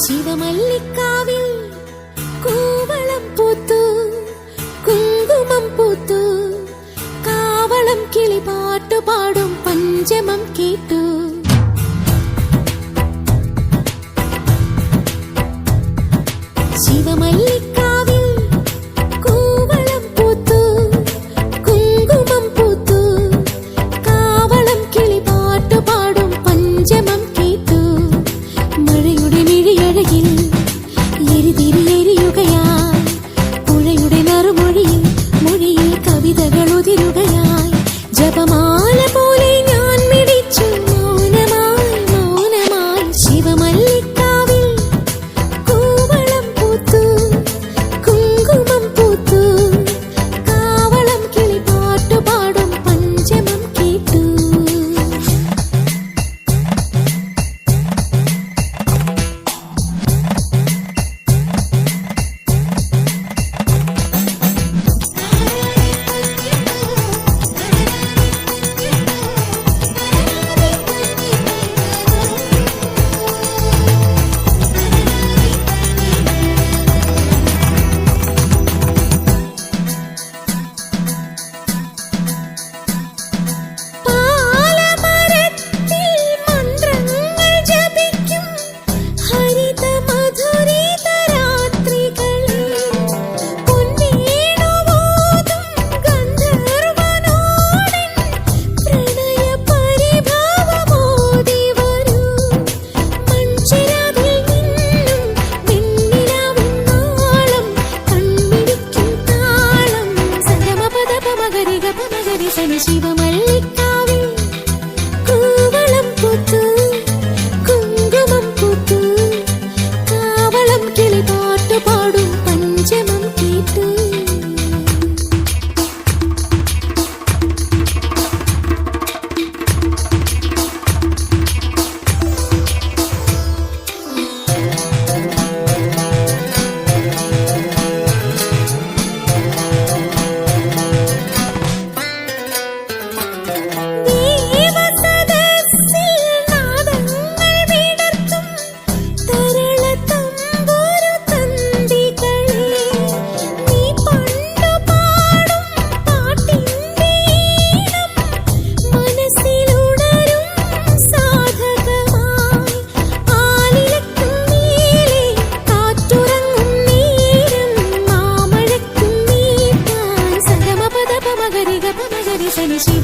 ശിവമല്ലിക്കാവിൽ കൂവളം പൂത്തു, കുങ്കുമം പൂത്തു, കാവളം കിളി പാട്ടുപാടും പഞ്ചമം കേട്ടു. ശിവമല്ലിക്കാവിൽ കൂവളം പൂത്തു, കുങ്കുമം പൂത്തു, കാവളം കിളി പാട്ടുപാടും പഞ്ചമം കേട്ടു. മഴയുടെ മിഴിയഴകിൽ എരിതിരിയെരിയുകയായി, പുഴയുടെ നറുമൊഴിയിൽ മൊഴിയിൽ കവിതകൾ ഉതിരുകയായി. ജപമാല പോലെ ഞാൻ മിടിച്ചു മൗനമായി മൗനമായി. ശിവമല്ലിക്കാവിൽ കൂവളം പൂത്തു, കുങ്കുമം പൂത്തു, കാവളം കിളി പാട്ടുപാടും പഞ്ചമം കേട്ടു. ശിവമല്ലിക്കാവിൽ കൂവളം പൂത്തു, കുങ്കുമം പൂത്തു, കാവളം കിളി പാട്ടുപാടും പഞ്ചമം കേട്ടു. ശിവ